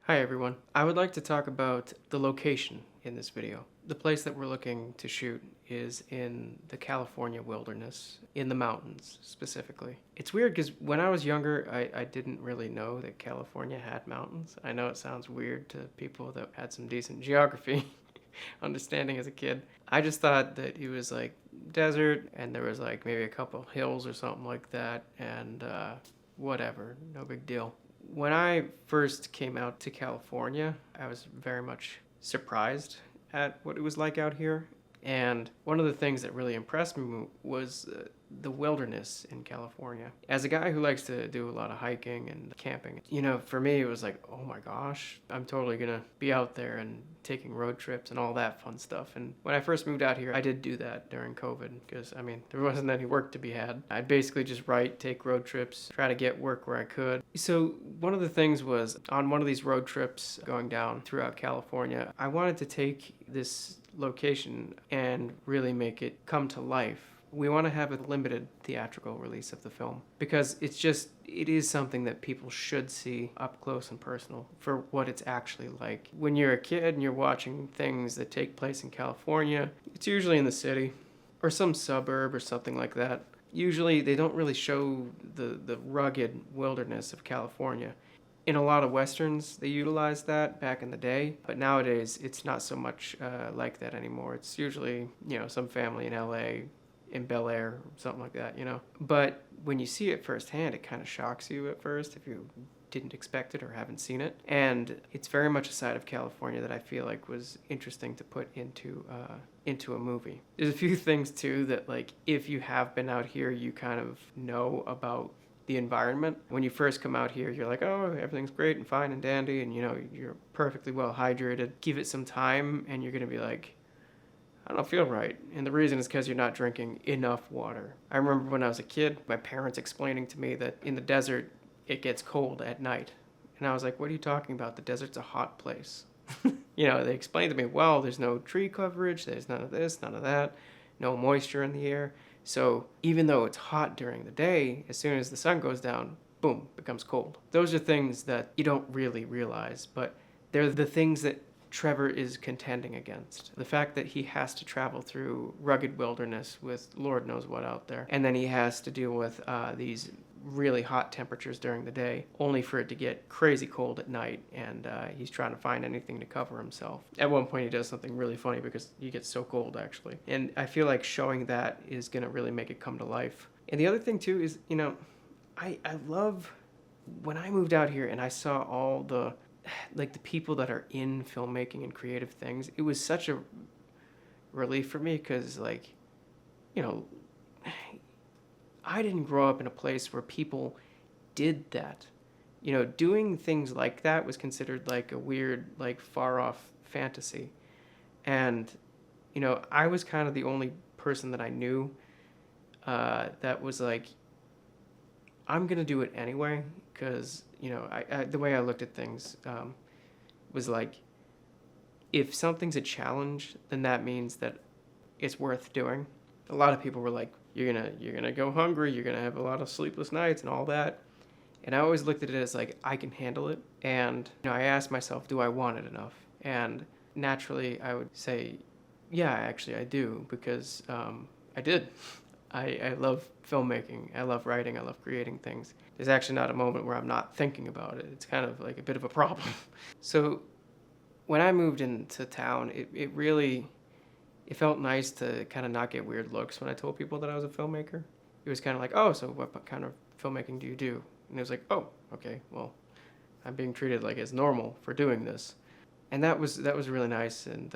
Hi everyone. I would like to talk about the location in this video. The place that we're looking to shoot is in the California wilderness, in the mountains specifically. It's weird because when I was younger, I didn't really know that California had mountains. I know it sounds weird to people that had some decent geography understanding as a kid. I just thought that it was like desert and there was like maybe a couple hills or something like that and whatever, no big deal. When I first came out to California, I was very much surprised at what it was like out here. And one of the things that really impressed me was the wilderness in California. As a guy who likes to do a lot of hiking and camping, for me it was like, oh my gosh, I'm totally gonna be out there and taking road trips and all that fun stuff. And when I first moved out here, I did do that during COVID because, there wasn't any work to be had. I'd basically just write, take road trips, try to get work where I could. So one of the things was on one of these road trips going down throughout California, I wanted to take this location and really make it come to life. We want to have a limited theatrical release of the film because it is something that people should see up close and personal for what it's actually like. When you're a kid and you're watching things that take place in California, it's usually in the city or some suburb or something like that. Usually they don't really show the rugged wilderness of California. In a lot of westerns, they utilized that back in the day, but nowadays it's not so much like that anymore. It's usually, some family in LA, in Bel Air, something like that, But when you see it firsthand, it kind of shocks you at first if you didn't expect it or haven't seen it. And it's very much a side of California that I feel like was interesting to put into a movie. There's a few things too that, like, if you have been out here, you kind of know about the environment. When you first come out here, you're like, oh, everything's great and fine and dandy, and you're perfectly well hydrated. Give it some time and you're gonna be like, I don't feel right. And the reason is because you're not drinking enough water. I remember when I was a kid, my parents explaining to me that in the desert it gets cold at night, and I was like, what are you talking about? The desert's a hot place. They explained to me, well, there's no tree coverage, there's none of this, none of that, no moisture in the air. So even though it's hot during the day, as soon as the sun goes down, boom, becomes cold. Those are things that you don't really realize, but they're the things that Trevor is contending against. The fact that he has to travel through rugged wilderness with Lord knows what out there, and then he has to deal with these really hot temperatures during the day, only for it to get crazy cold at night, and he's trying to find anything to cover himself. At one point he does something really funny because he gets so cold, actually. And I feel like showing that is going to really make it come to life. And the other thing too is, I love when I moved out here and I saw all the people that are in filmmaking and creative things. It was such a relief for me because, I didn't grow up in a place where people did that. Doing things like that was considered like a weird, like far off fantasy. And, I was kind of the only person that I knew that was like, I'm going to do it anyway. Because, the way I looked at things was like, if something's a challenge, then that means that it's worth doing. A lot of people were like, you're gonna go hungry, you're gonna have a lot of sleepless nights and all that. And I always looked at it as like, I can handle it. And I asked myself, do I want it enough? And naturally I would say, yeah, actually I do, because I did. I love filmmaking, I love writing, I love creating things. There's actually not a moment where I'm not thinking about it. It's kind of like a bit of a problem. So when I moved into town, it felt nice to kind of not get weird looks when I told people that I was a filmmaker. It was kind of like, oh, so what kind of filmmaking do you do? And it was like, oh, okay, well, I'm being treated like it's normal for doing this. And that was really nice. And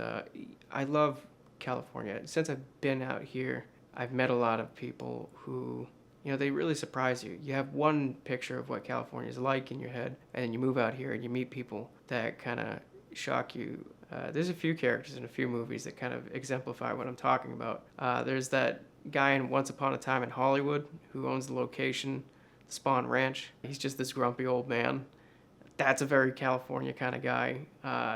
I love California. Since I've been out here, I've met a lot of people who, they really surprise you. You have one picture of what California is like in your head, and then you move out here and you meet people that kind of shock you. There's a few characters in a few movies that kind of exemplify what I'm talking about. There's that guy in Once Upon a Time in Hollywood who owns the location, the Spawn Ranch. He's just this grumpy old man. That's a very California kind of guy.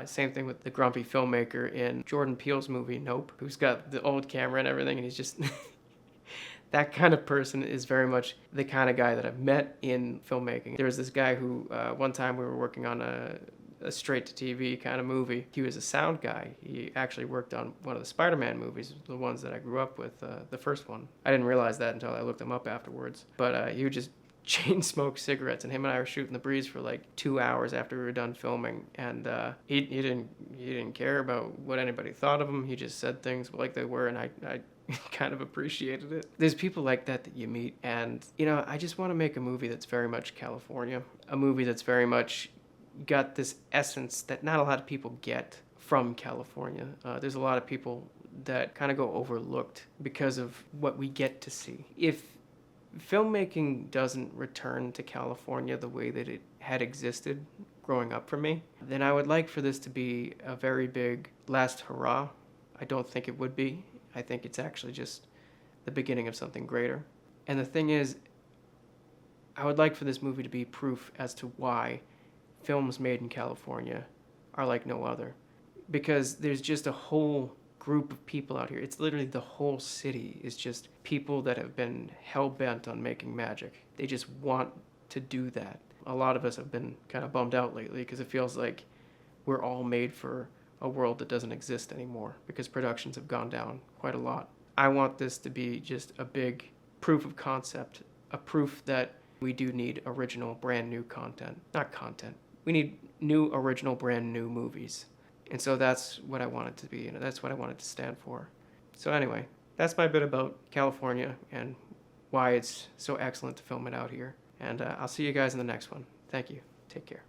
Same thing with the grumpy filmmaker in Jordan Peele's movie Nope, who's got the old camera and everything, and he's just... That kind of person is very much the kind of guy that I've met in filmmaking. There was this guy who, one time we were working on a a straight-to-TV kind of movie. He was a sound guy. He actually worked on one of the Spider-Man movies, the ones that I grew up with, the first one. I didn't realize that until I looked him up afterwards. But he would just chain smoke cigarettes, and him and I were shooting the breeze for like 2 hours after we were done filming, and he didn't care about what anybody thought of him. He just said things like they were, and I kind of appreciated it. There's people like that you meet, and I just want to make a movie that's very much California, a movie that's very much got this essence that not a lot of people get from California. There's a lot of people that kind of go overlooked because of what we get to see. If filmmaking doesn't return to California the way that it had existed growing up for me, then I would like for this to be a very big last hurrah. I don't think it would be. I think it's actually just the beginning of something greater. And the thing is, I would like for this movie to be proof as to why films made in California are like no other. Because there's just a whole group of people out here. It's literally the whole city is just people that have been hell-bent on making magic. They just want to do that. A lot of us have been kind of bummed out lately because it feels like we're all made for a world that doesn't exist anymore because productions have gone down quite a lot. I want this to be just a big proof of concept, a proof that we do need original, brand new content. Not content. We need new, original, brand new movies. And so that's what I want it to be, and that's what I want it to stand for. So anyway, that's my bit about California and why it's so excellent to film it out here. And I'll see you guys in the next one. Thank you. Take care.